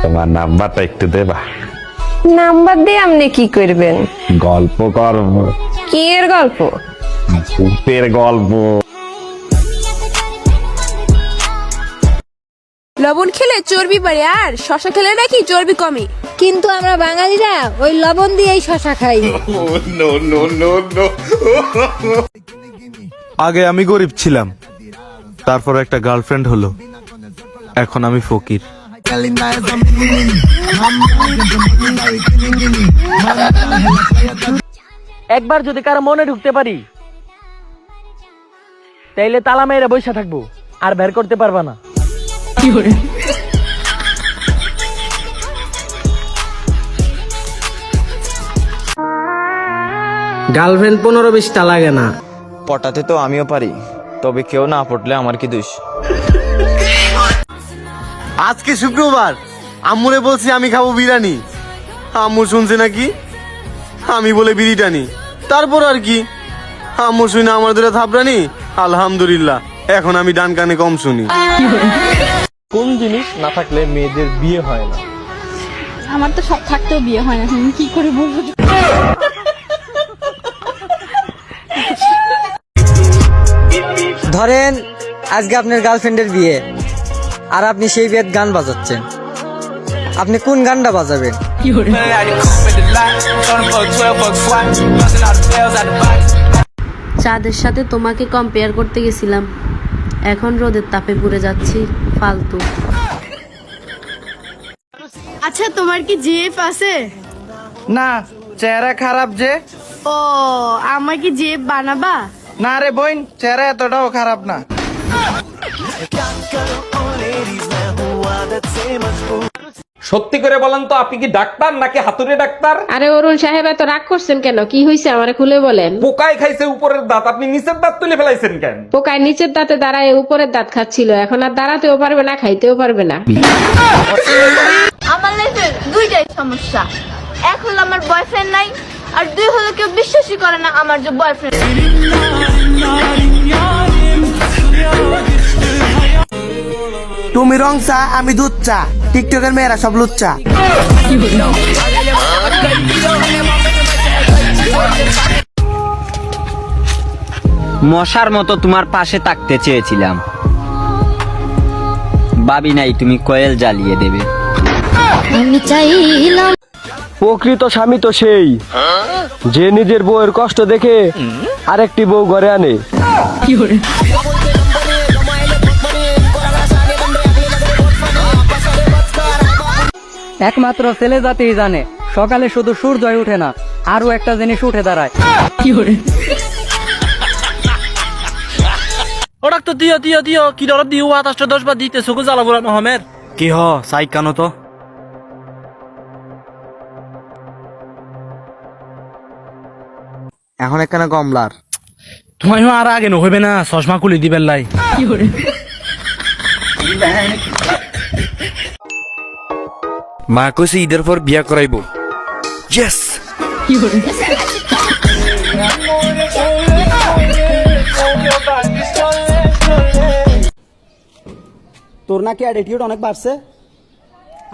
তোমার নাম্বারটা একটু দেবা? নাম্বার দিয়ে আপনি কি করবেন? গল্প করব। কি এর গল্প? ভূতের গল্প। লবণ খেলে চর্বি বাড়ে আর শশা খেলে নাকি চর্বি কমে। কিন্তু আমরা বাঙালিরা ওই লবণ দিয়েই শশা খাই। আগে আমি গরিব ছিলাম, তারপর একটা গার্লফ্রেন্ড হলো, এখন আমি ফকির। একবার যদি কারো মনে ঢুকতে পারি তাইলে তালা মেয়েরা বসে থাকবো আর বের করতে পারবা না। গার্লফ্রেন্ড 15-20টা লাগে না। পটাতে তো আমিও পারি, তবে কেউ না পটলে আমার কি দোষ? আজকে শুক্রবার, আম্মুরে বলছি আমি খাবো বিরিয়ানি। আম্মু শুনছে নাকি আমি বলে বিড়ি টানি, তারপর আর কি আম্মু শুনে আমার ধরে থাপড়ানি। আলহামদুলিল্লাহ, এখন আমি ডান কানে কম শুনি। কোন জিনিস না থাকলে মেয়েদের বিয়ে হয় না? আমার তো সব থাকতেও বিয়ে হয় না, আমি কি করে বলবো? ধরেন আজকে আপনার গার্লফ্রেন্ডের বিয়ে, আর আপনি সেই বিয়ের গান বাজাচ্ছেন। আপনি কোন গানটা বাজাবেন? চাঁদের সাথে তোমাকে কম্পেয়ার করতে গেছিলাম, এখন রোদের তাপে পুড়ে যাচ্ছি। ফালতু। আচ্ছা, তোমার কি জিএফ আছে? না, চেহারা খারাপ যে। ও, আমার কি জিএফ বানাবা? না রে বোন, চেহারা এতটাও খারাপ না। সত্যি করে বলেন তো, আপনি কি ডাক্তার নাকি হাতুড়ে ডাক্তার? আরে অরুণ সাহেব, এত রাগ করছেন কেন? কি হয়েছে আমারে খুলে বলেন। পোকায় খাইছে উপরের দাঁত, আপনি নিচের দাঁত তুলে ফেলাইছেন কেন? পোকায় নিচের দাঁতে দাঁড়ায় উপরের দাঁত খাচ্ছিল, এখন আর দাঁড়াতেও পারবে না, খাইতেও পারবে না। আমার লাইফে দুইটাই সমস্যা, এক হলো আমার বয়ফ্রেন্ড নাই, আর দুই হলো কেউ বিশ্বাসই করে না আমার যে বয়ফ্রেন্ড। তুমি রং চা, আমি দুধ চা, টিকটকের মেয়েরা সব লুচ্চা। মশার মতো তোমার পাশে থাকতে চেয়েছিলাম, ভাবি নাই তুমি কয়েল জ্বালিয়ে দেবে। আমি চাইলাম প্রকৃত স্বামী তো সেই যে নিজের বউয়ের কষ্ট দেখে আরেকটি বউ ঘরে আনে। একমাত্র ছেলে জাতিই জানে, সকালে শুধু সূর্যই উঠে না, আরো একটা জিনিস উঠে দাঁড়ায়। ওটা তো দিও দিও দিও, কি দরদ দিও 28-10 বার দিতে সুকু জ্বালা বুড়ানো হমের কি হ সাই কানো তো। এখন একখানা কমলার তোমার আর আগে নহইবে না, চশমা খুলি দিবেন লাই। মা কইছে ঈদের পর বিয়া করাইবো। ইয়েস। তোর নাকি অ্যাটিটিউড অনেক বাড়ছে?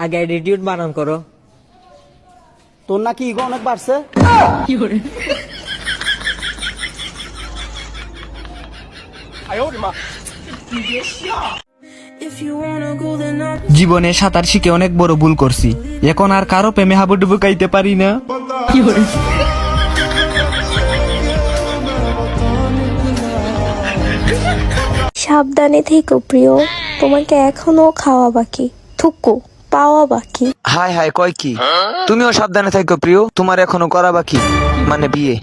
আগে অ্যাটিটিউড বানান করো। তোর নাকি ইগো অনেক বাড়ছে? জীবনে সাঁতার শিখে অনেক বড় ভুল করছি, এখন আর কারো প্রেমে হাবুডুবু গাইতে পারি না। সাবধানে থেকো প্রিয়, তোমাকে এখনো খাওয়া বাকি, থুকু পাওয়া বাকি। হাই হাই কয় কি? তুমিও সাবধানে থাকো প্রিয়, তোমার এখনো করা বাকি, মানে বিয়ে।